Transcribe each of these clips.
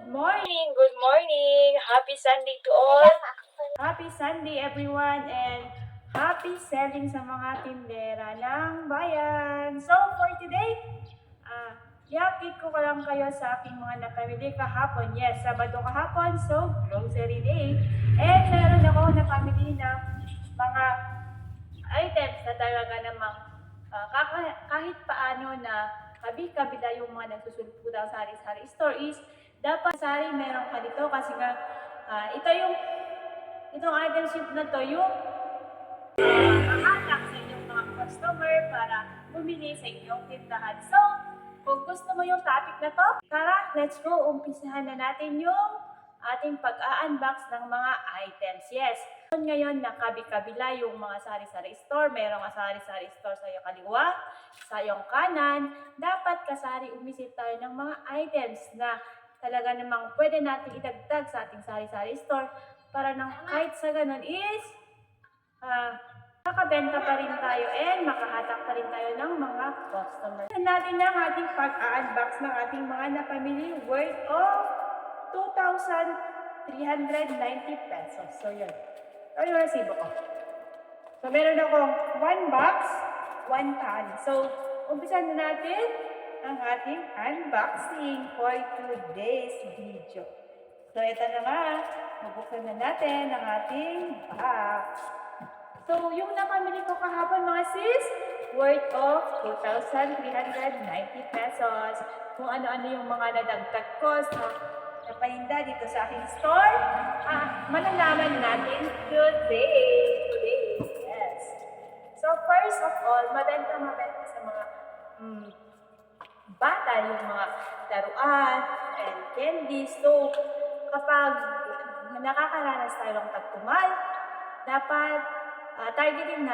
Good morning. Happy Sunday to all. Happy Sunday everyone and happy selling sa mga tindera ng bayan. So for today, i-update ko lang kayo sa aking mga napamili kahapon. Yes, Sabado kahapon, so grocery day. And meron ako napamili na mga items na talaga namang kahit paano na kabila yung mga nagsusulputan sa sari-sari store is dapat sari meron ka dito kasi nga itong item sheet na to yung hahatak sa inyong mga customer para bumili sa inyong tindahan. So, kung gusto mo yung topic na to, tara, let's go. Umpisahan na natin yung ating pag-a-unbox ng mga items. Yes, ngayon nakabi-kabila yung mga sari-sari store. Merong sari-sari store sa iyong kaliwa, sa iyong kanan. Dapat kasari umisip tayo ng mga items na talaga namang pwede natin idagdag sa ating sari-sari store para nang kahit sa ganun is makabenta pa rin tayo and makahatak pa rin tayo ng mga customer. Natin ang ating pag-a-unbox ng ating mga napamili worth of 2,390 pesos. So yun. Ito yung resibo ko. So meron akong 1 box, 1 tally. So umpisan na natin ang ating unboxing for today's video. So ito na nga, mabuksan na natin ang ating box. So yung napamili ko kahapon mga sis, worth of 2,390 pesos. Kung ano-ano yung mga nadagdag ko sa paninda dito sa aking store, malalaman natin today. Yes. So first of all, mabenta sa mga bata yung mga laruan and candy. So kapag nakakaranas tayo ng tagtumal, dapat targetin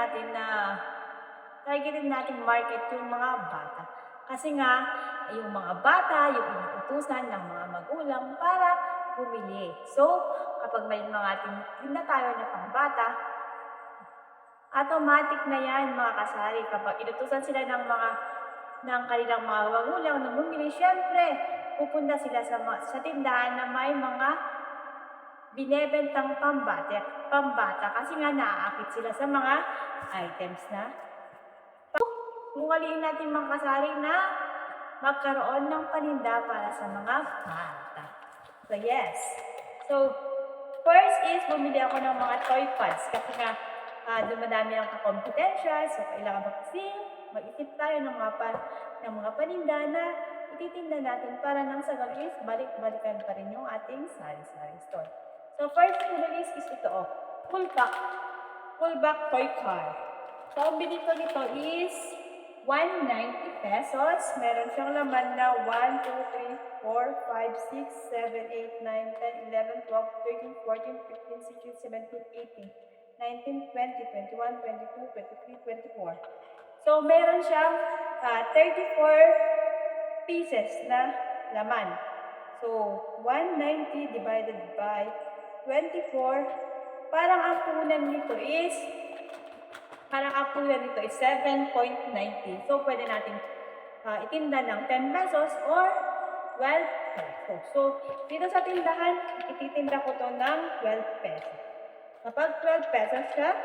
natin market yung mga bata. Kasi nga, yung mga bata, yung inuutusan ng mga magulang para bumili. So, kapag may mga tinda tayo na pangbata, automatic na yan mga kasari. Kapag inutusan sila ng kanilang mga magulang na bumili, syempre, pupunta sila sa tindahan na may mga binebentang pambata kasi nga naaakit sila sa mga items na mungaliin natin mga kasari na magkaroon ng paninda para sa mga bata. So yes. So first is bumili ako ng mga toy pods kasi nga dumadami ang kakompetensya. So kailangan mag-isip tayo ng mga paninda na ititinda natin para nang sa gabi is balik-balikan pa rin yung ating sari-sari store. So first release is ito full back toy car. So ang bili ko nito is 190 pesos. Meron siyang laman na 1, 2, 3, 4, 5, 6, 7, 8, 9, 10, 11, 12, 13, 14, 15, 16, 17, 18, 19, 20, 21, 22, 23, 24. So meron siyang 34 pieces na laman. So 190 divided by 24, parang ang punan nito is 7.90. So, pwede natin itinda ng 10 pesos or 12 pesos. So, dito sa tindahan, ititinda ko to ng 12 pesos. Kapag 12 pesos siya,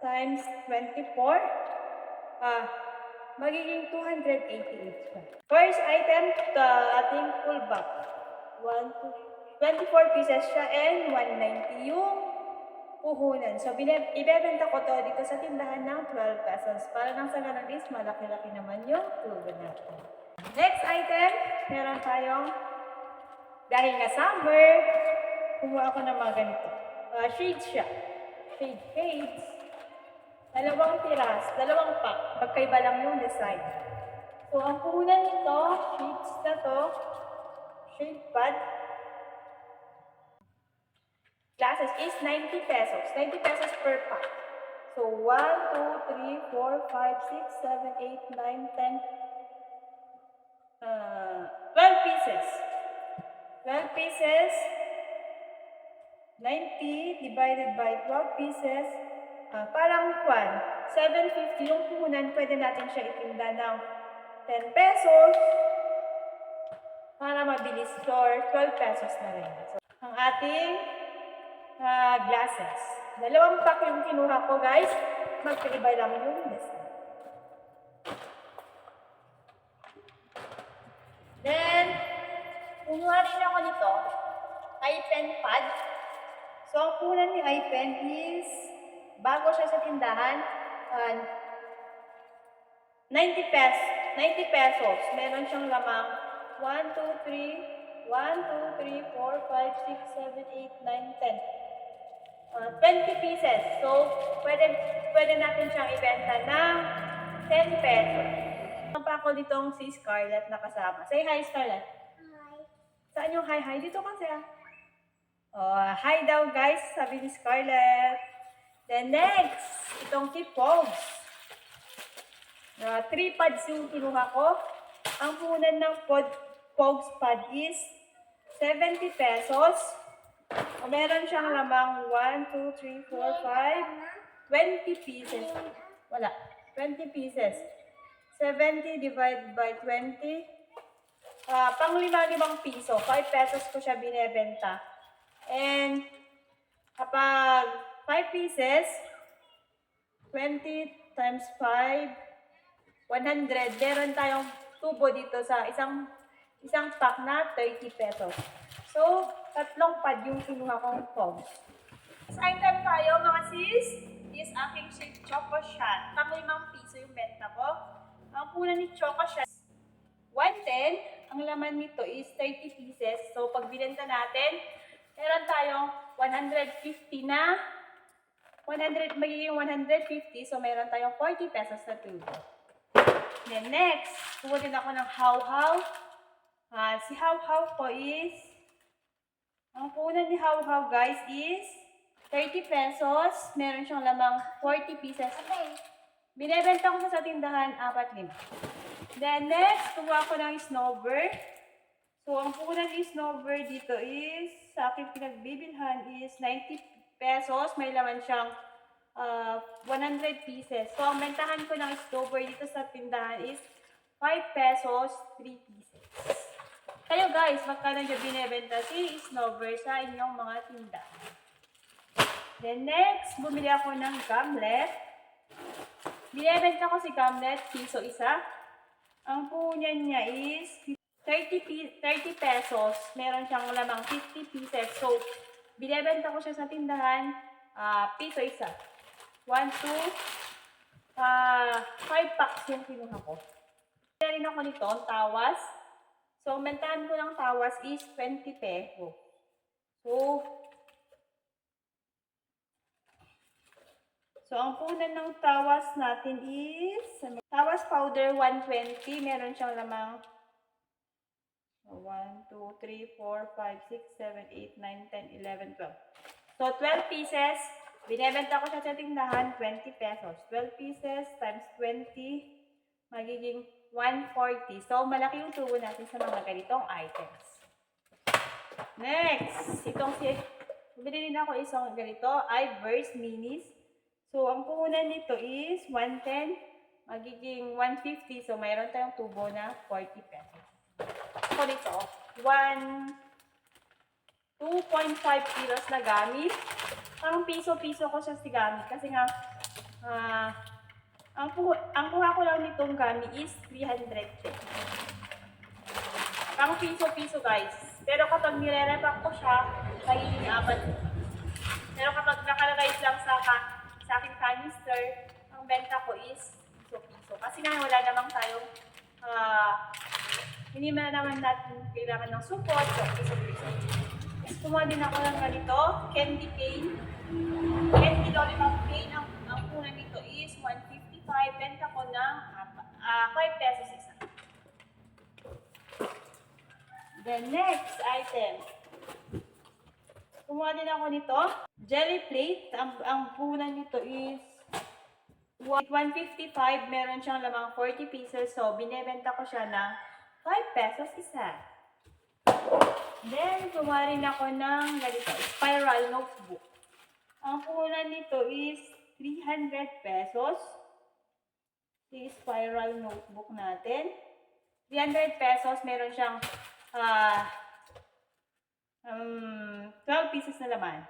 times 24, magiging 288 siya. First item, ating full back. 24 pieces siya and 190 yung puhunan. So, ibebenta ko to dito sa tindahan ng 12 pesos. Para nang sa ganun is, malaki-laki naman yung puhunan natin. Next item, meron tayong, dahil nga summer, kumuha ako ng mga ganito. Shades siya. Shades. 2 tiras, 2 pack. Pagkaiba lang yung design. So, ang puhunan nito, shades na to, shade pad, glasses is 90 pesos. 90 pesos per pack. So, 1, 2, 3, 4, 5, 6, 7, 8, 9, 10, 12 pieces. 12 pieces, 90 divided by 12 pieces, parang 750 yung puhunan, pwede natin siya itinda ng 10 pesos para mabilis for 12 pesos na rin. So, ang ating glasses. 2 pack yung kinuha ko, guys. Magkaiba lang yung list. Then, kumuha rin ako nito, iPen pad. So, ang punan ni iPen is, bago siya sa tindahan, 90 pesos. Meron siyang lamang 1, 2, 3, 4, 5, 6, 7, 8, 9, 10. 20 pieces. So, pwede natin siyang ibenta ng 10 pesos. Meron pa ako ditong si Scarlett na kasama. Say hi, Scarlett. Hi. Saan yung hi? Dito kasi Oh, hi daw guys, sabi ni Scarlett. Then next, itong si Pogs. 3 pads yung kinuha ko. Ang punan ng Pogs pad is 70 pesos. Meron siyang lamang 1, 2, 3, 4, 5, 20 pieces. Wala, 20 pieces. 70 divided by 20. Pang 5 piso. 5 pesos ko siya binebenta. And kapag 5 pieces, 20 times 5, 100. Meron tayong tubo dito sa isang pack na 30 pesos. So, 3 pad yung kinuha kong Pogs. Next item tayo mga sis, is aking shake Choco Shot. Pang 5 piso yung benta ko. Ang punan ni Choco Shot 110. Ang laman nito is 30 pieces. So, pag binenta natin, meron tayong 150 na 100, magiging 150. So, meron tayong 40 pesos na tubo. Then next, kuha din ako ng How-How. Si How-How ko is, ang punan ni How-How guys is 30 pesos. Meron siyang lamang 40 pieces. Binebenta ko sa tindahan, 4-5. Then next, kuha ko ng Snowbird. So, ang punan ni Snowbird dito is, sa aking pinagbibilhan is 90 pesos. May laman siyang 100 pieces. So, ang bentahan ko ng Snowbird dito sa tindahan is 5 pesos, 3 pieces. Kayo guys, magkano nyo binibenta si Snowbird sa inyong mga tindahan? Then next, bumili ako ng gumlet. Binibenta ko si gumlet, piso isa. Ang punan niya is 30 pesos. Meron siyang lamang 50 pieces. So, binibenta ko siya sa tindahan, piso isa. 1, 2, 5 packs yung kinuha ko. Kaya rin ako nito, tawas. So, ang bentahan ko ng tawas is 20 pesos. So, ang punan ng tawas natin is, tawas powder 120. Meron siyang lamang 1, 2, 3, 4, 5, 6, 7, 8, 9, 10, 11, 12. So, 12 pieces. Binebenta ko siya sa tindahan, 20 pesos. 12 pieces times 20, magiging 140. So, malaki yung tubo natin sa mga ganitong items. Next, bumili din ako isang ganito, iBurst Minis. So, ang puhunan nito is 110, magiging 150. So, mayroon tayong tubo na 40 pesos. So, nito, 2.5 kilos na gamit. Parang piso-piso ko siya si gamit. Kasi nga, ang kuha ko lang nitong gamit is 300 pesos. Parang piso-piso guys. Pero kapag nire-repack ko siya, magiging 4. Pero kapag nakalagay lang sa aking canister, ang benta ko is piso-piso. Kasi nga wala namang tayong, hindi naman natin kailangan ng support, so piso-piso. Kumuha din ako ng ganito, candy cane. Candy lollipop cane. Ang punan nito is 155. Benta ko ng 5 pesos isa. The next item. Kumuha din ako nito. Jelly plate. Ang punan nito is 155. Meron siyang lamang 40 pieces. So, binebenta ko siya ng 5 pesos isa. Then, kumuha rin ako ng ganito, spiral notebook. Ang punan nito is 300 pesos. Yung spiral notebook natin. 300 pesos. Meron siyang ah, 12 pieces na laman.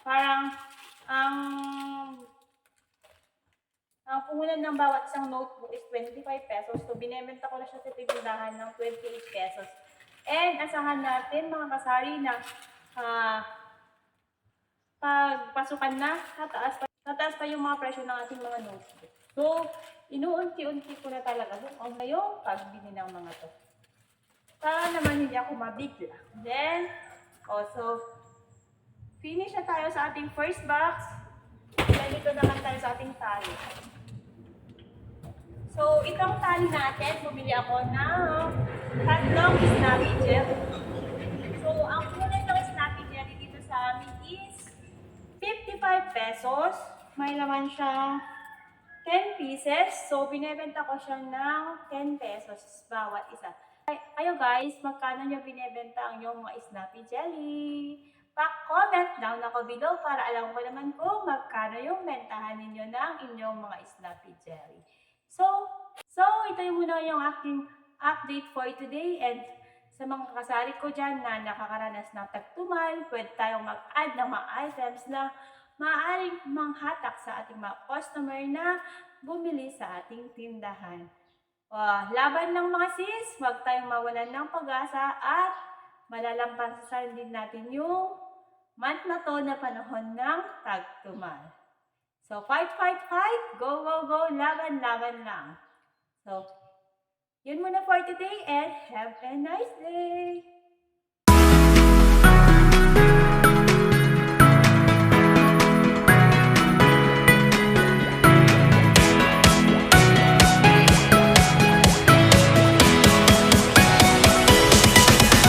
Parang, ang puhunan ng bawat isang notebook is 25 pesos. So, binebenta ko na siya sa tindahan ng 28 pesos. And, asahan natin mga kasari na pagpasukan na, tataas pa yung mga presyo ng ating mga notebook. So, inuunti-unti ko na talaga kung ngayong pagbili ng mga to. Para naman hindi ako mabigla. Then, also, finish na tayo sa ating first box. Then, dito naman tayo sa ating tali. So, itong tali natin, bumili ako ng tatlong snappy jelly. So, ang kulay ng snappy jelly dito sa amin is 55 pesos. May laman siyang 10 pieces. So, binebenta ko siya ng 10 pesos bawat isa. Kayo guys, magkano nyo binebenta ang inyong mga snappy jelly? Pa-comment down ako below para alam ko naman kung magkano yung bentahan ninyo ng inyong mga snappy jelly. So ito yung muna yung aking update for today, and sa mga kasari ko dyan na nakakaranas ng tagtumal, pwede tayong mag-add ng mga items na maaaring manghatak sa ating mga customer na bumili sa ating tindahan. Laban ng mga sis, huwag tayong mawalan ng pag-asa at malalampasan din natin yung month na to na panahon ng tagtumal. So, fight, fight, fight! Go, go, go! Laban, laban lang! So, yun muna for today and have a nice day!